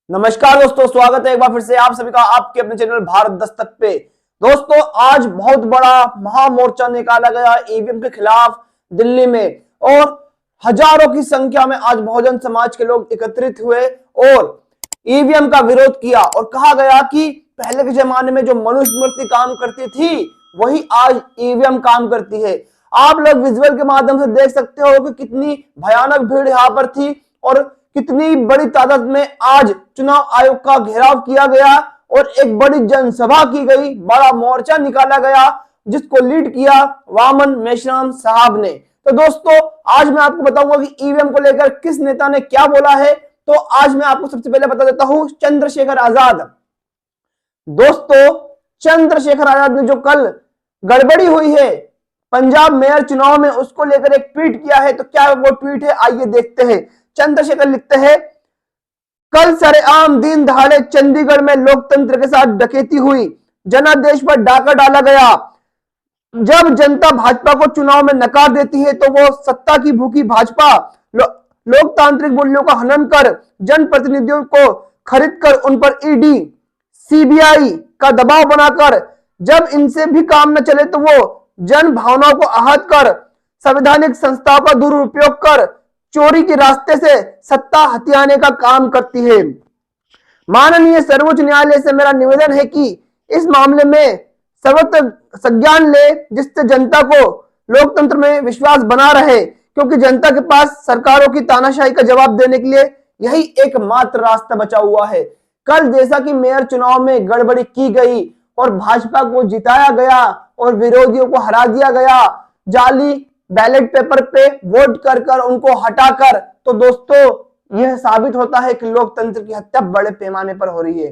नमस्कार दोस्तों, स्वागत है एक बार फिर से आप सभी का आपके अपने चैनल भारत दस्तक पे। दोस्तों, आज बहुत बड़ा महामोर्चा निकाला गया ईवीएम के खिलाफ दिल्ली में और हजारों की संख्या में आज बहुजन समाज के लोग एकत्रित हुए और ईवीएम का विरोध किया और कहा गया कि पहले के जमाने में जो मनुस्मृति काम करती थी वही आज ईवीएम काम करती है। आप लोग विजुअल के माध्यम से देख सकते हो कि कितनी भयानक भीड़ यहाँ पर थी और कितनी बड़ी तादाद में आज चुनाव आयोग का घेराव किया गया और एक बड़ी जनसभा की गई, बड़ा मोर्चा निकाला गया जिसको लीड किया वामन मेश्राम साहब ने। तो दोस्तों, आज मैं आपको बताऊंगा कि ईवीएम को लेकर किस नेता ने क्या बोला है। तो आज मैं आपको सबसे पहले बता देता हूं चंद्रशेखर आजाद। दोस्तों, चंद्रशेखर आजाद ने जो कल गड़बड़ी हुई है पंजाब मेयर चुनाव में, उसको लेकर एक ट्वीट किया है। तो क्या वो ट्वीट है, आइए देखते हैं। चंद्रशेखर लिखते हैं, कल सरेआम दिन दहाड़े चंडीगढ़ में लोकतंत्र के साथ डकैती हुई, जनादेश पर डाका डाला गया। जब जनता भाजपा को चुनाव में नकार देती है तो वो सत्ता की भूखी भाजपा लोकतांत्रिक मूल्यों का हनन कर जनप्रतिनिधियों को खरीद कर उन पर ईडी सीबीआई का दबाव बनाकर जब इनसे भी काम न चले तो वो जन भावनाओं को आहत कर संवैधानिक संस्थाओं का दुरुपयोग कर चोरी के रास्ते से सत्ता हथियाने का काम करती है। माननीय सर्वोच्च न्यायालय से मेरा निवेदन है कि इस मामले में सर्वत्र संज्ञान ले, जिससे जनता को लोकतंत्र में विश्वास बना रहे, क्योंकि जनता के पास सरकारों की तानाशाही का जवाब देने के लिए यही एकमात्र रास्ता बचा हुआ है। कल जैसा कि मेयर चुनाव में गड़बड़ी की गई और भाजपा को जिताया गया और विरोधियों को हरा दिया गया, जाली बैलेट पेपर पे वोट कर कर उनको हटाकर, तो दोस्तों यह साबित होता है कि लोकतंत्र की हत्या बड़े पैमाने पर हो रही है।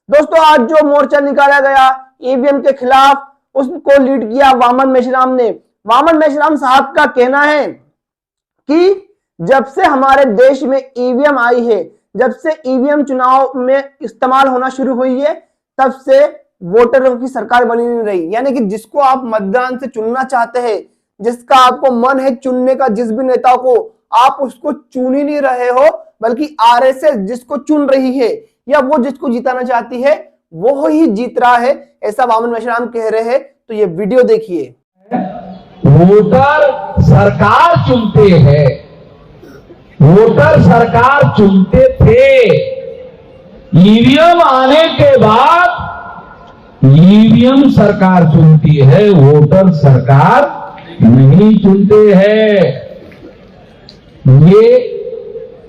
दोस्तों, आज जो मोर्चा निकाला गया ईवीएम के खिलाफ, उसको लीड किया वामन मेश्राम ने। वामन मेश्राम साहब का कहना है कि जब से हमारे देश में ईवीएम आई है, जब से ईवीएम चुनाव में इस्तेमाल होना शुरू हुई है, तब से वोटरों की सरकार बनी नहीं रही। यानी कि जिसको आप मतदान से चुनना चाहते हैं, जिसका आपको मन है चुनने का, जिस भी नेता को, आप उसको चुन ही नहीं रहे हो, बल्कि आरएसएस जिसको चुन रही है या वो जिसको जिताना चाहती है वो ही जीत रहा है, ऐसा वामन मेश्राम कह रहे हैं। तो ये वीडियो देखिए। वोटर सरकार चुनते हैं, वोटर सरकार चुनते थे। ईवीएम आने के बाद ईवीएम सरकार चुनती है, वोटर सरकार नहीं चुनते हैं। ये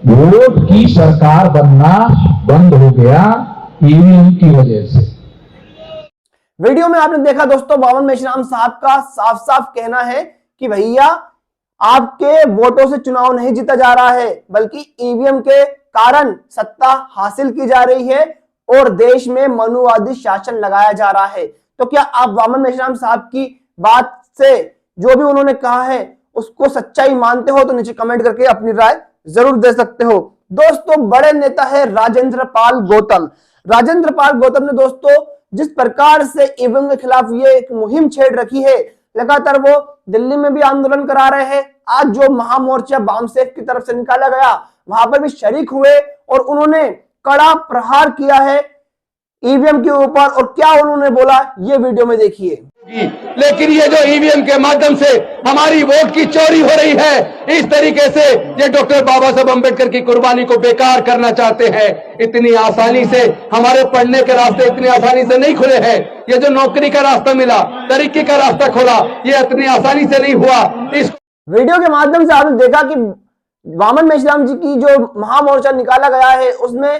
वोट की सरकार बनना बंद हो गया ईवीएम की वजह से। वीडियो में आपने देखा दोस्तों, वामन मेश्राम साहब का साफ साफ कहना है कि भैया आपके वोटों से चुनाव नहीं जीता जा रहा है, बल्कि ईवीएम के कारण सत्ता हासिल की जा रही है और देश में मनुवादी शासन लगाया जा रहा है। तो क्या आप वामन मेश्राम साहब की बात से जो भी उन्होंने कहा है उसको सच्चाई मानते हो? तो नीचे कमेंट करके अपनी राय जरूर दे सकते हो। दोस्तों, बड़े नेता है राजेंद्र पाल गौतम। राजेंद्र पाल गौतम ने दोस्तों जिस प्रकार से ईवीएम के खिलाफ ये एक मुहिम छेड़ रखी है, लगातार वो दिल्ली में भी आंदोलन करा रहे हैं। आज जो महामोर्चा बामसेफ की तरफ से निकाला गया वहां पर भी शरीक हुए और उन्होंने कड़ा प्रहार किया है ईवीएम के ऊपर। और क्या उन्होंने बोला, ये वीडियो में देखिए। लेकिन ये जो ईवीएम के माध्यम से हमारी वोट की चोरी हो रही है, इस तरीके से ये डॉक्टर बाबा साहब अम्बेडकर की कुर्बानी को बेकार करना चाहते हैं। इतनी आसानी से हमारे पढ़ने के रास्ते इतनी आसानी से नहीं खुले हैं। ये जो नौकरी का रास्ता मिला, तरक्की का रास्ता खोला, ये इतनी आसानी से नहीं हुआ। इस वीडियो के माध्यम से आपने देखा कि वामन मेश्राम जी की जो महामोर्चा निकाला गया है उसमें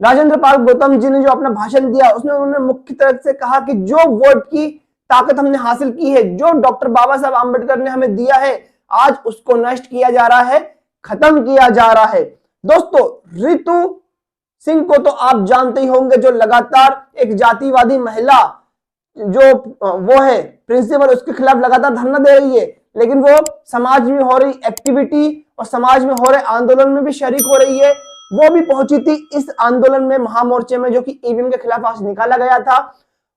राजेंद्र पाल गौतम जी ने जो अपना भाषण दिया उसमें उन्होंने मुख्य तरह से कहा कि जो वोट की ताकत हमने हासिल की है, जो डॉक्टर बाबा साहब आंबेडकर ने हमें दिया है, आज उसको नष्ट किया जा रहा है, खत्म किया जा रहा है। दोस्तों, रितु सिंह को तो आप जानते ही होंगे, जो लगातार एक जातिवादी महिला जो वो है प्रिंसिपल, उसके खिलाफ लगातार धरना दे रही है, लेकिन वो समाज में हो रही एक्टिविटी और समाज में हो रहे आंदोलन में भी शरीक हो रही है। वो भी पहुंची थी इस आंदोलन में, महामोर्चे में, जो कि ईवीएम के खिलाफ आज निकाला गया था।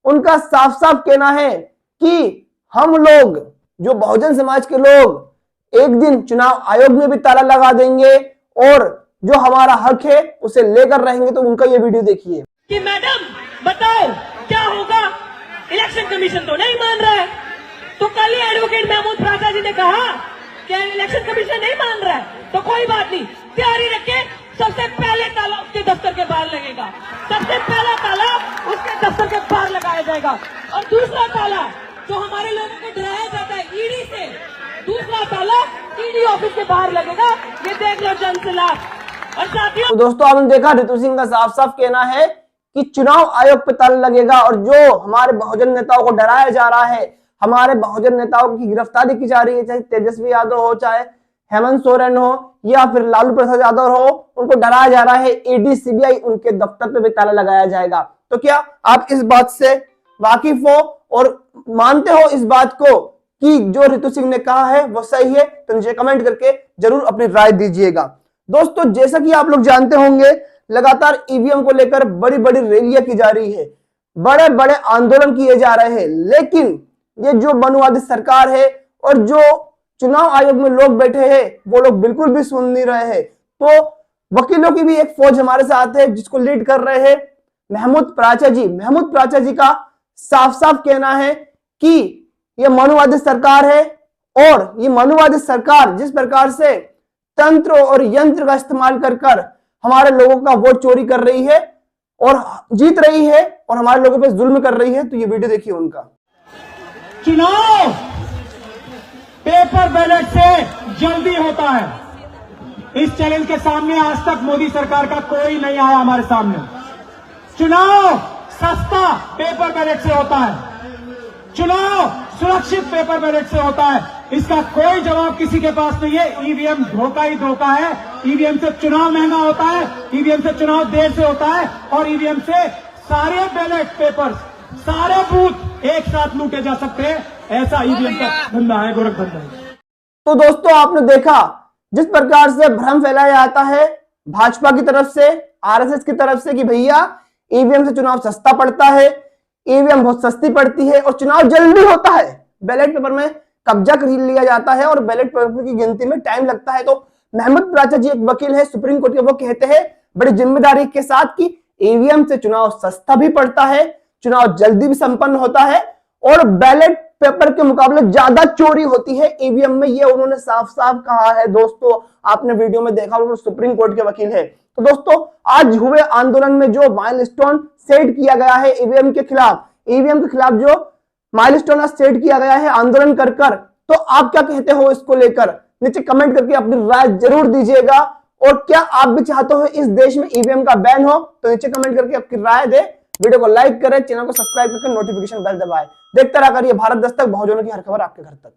उनका साफ साफ कहना है कि हम लोग, जो बहुजन समाज के लोग, एक दिन चुनाव आयोग में भी ताला लगा देंगे और जो हमारा हक है उसे लेकर रहेंगे। तो उनका ये वीडियो देखिए कि मैडम बताओ क्या होगा, इलेक्शन कमीशन तो नहीं मान रहा है। तो कल ही एडवोकेट महमूद प्राचा जी ने कहा कि इलेक्शन कमीशन नहीं मान रहा है, तो कोई बात नहीं, तैयारी रखे, सबसे पहले ताला उसके दफ्तर के बाहर लगेगा, सबसे पहला ताला उसके दफ्तर के बाहर लगाया जाएगा। और दूसरा ताला जो हमारे लोगों को डराया जाता है ईडी से, दूसरा ताला ईडी ऑफिस के बाहर लगेगा। ये देख लो जनसलाह। और साथियों, तो दोस्तों आपने देखा रितु सिंह का साफ साफ कहना है कि चुनाव आयोग पे ताला लगेगा और जो हमारे बहुजन नेताओं को डराया जा रहा है, हमारे बहुजन नेताओं की गिरफ्तारी की जा रही है, चाहे तेजस्वी यादव हो, चाहे हेमंत सोरेन हो या फिर लालू प्रसाद यादव हो, उनको डराया जा रहा है। ईडी सीबीआई उनके दफ्तर पे भी ताला लगाया जाएगा। तो क्या आप इस बात से वाकिफ हो और मानते हो इस बात को कि जो रितु सिंह ने कहा है वो सही है? तो नीचे कमेंट करके जरूर अपनी राय दीजिएगा। दोस्तों जैसा कि आप लोग जानते होंगे, लगातार ईवीएम को लेकर बड़ी बड़ी रैलियां की जा रही है, बड़े बड़े आंदोलन किए जा रहे हैं, लेकिन ये जो मनुवादी सरकार है और जो चुनाव आयोग में लोग बैठे हैं वो लोग बिल्कुल भी सुन नहीं रहे हैं। तो वकीलों की भी एक फौज हमारे साथ है जिसको लीड कर रहे हैं महमूद प्राचा जी। महमूद प्राचा जी का साफ साफ कहना है कि ये मनुवादी सरकार है और ये मनुवादी सरकार जिस प्रकार से तंत्र और यंत्र का इस्तेमाल कर हमारे लोगों का वोट चोरी कर रही है और जीत रही है और हमारे लोगों पे जुल्म कर रही है। तो ये वीडियो देखिए उनका। चुनाव पेपर बैलेट से जल्दी होता है। इस चैलेंज के सामने आज तक मोदी सरकार का कोई नहीं आया हमारे सामने। चुनाव सस्ता पेपर बैलेट से होता है, चुनाव सुरक्षित पेपर बैलेट से होता है। इसका कोई जवाब किसी के पास नहीं है। ईवीएम धोखा ही धोखा है। ईवीएम से चुनाव महंगा होता है, ईवीएम से चुनाव देर से होता है और ईवीएम से सारे बैलेट पेपर, सारे बूथ एक साथ लूटे जा सकते हैं। ऐसा ईवीएम का धंधा है, गोरख धंधा है। तो दोस्तों आपने देखा जिस प्रकार से भ्रम फैलाया जाता है भाजपा की तरफ से, आरएसएस की तरफ से कि भैया ईवीएम से चुनाव सस्ता पड़ता है, ईवीएम बहुत सस्ती पड़ती है और चुनाव जल्दी होता है, बैलेट पेपर में कब्जा कर लिया जाता है और बैलेट पेपर की गिनती में टाइम लगता है। तो महमूद प्राचा जी एक वकील है सुप्रीम कोर्ट के, वो कहते हैं बड़ी जिम्मेदारी के साथ कि ईवीएम से चुनाव सस्ता भी पड़ता है, चुनाव जल्दी भी संपन्न होता है और बैलेट पेपर के मुकाबले ज्यादा चोरी होती है ईवीएम में। ये उन्होंने साफ साफ कहा है। दोस्तों आपने वीडियो में देखा, वो सुप्रीम कोर्ट के वकील है। तो दोस्तों आज हुए आंदोलन में जो माइलस्टोन सेट किया गया है ईवीएम के खिलाफ, ईवीएम के खिलाफ जो माइलस्टोन सेट किया गया है आंदोलन कर, तो आप क्या कहते हो इसको लेकर? नीचे कमेंट करके अपनी राय जरूर दीजिएगा। और क्या आप भी चाहते हो इस देश में ईवीएम का बैन हो? तो नीचे कमेंट करके आपकी राय दे, वीडियो को लाइक करें, चैनल को सब्सक्राइब करके नोटिफिकेशन बेल दबाएं। देखते रहा करिए भारत दस्तक, बहुजनों की हर खबर आपके घर तक।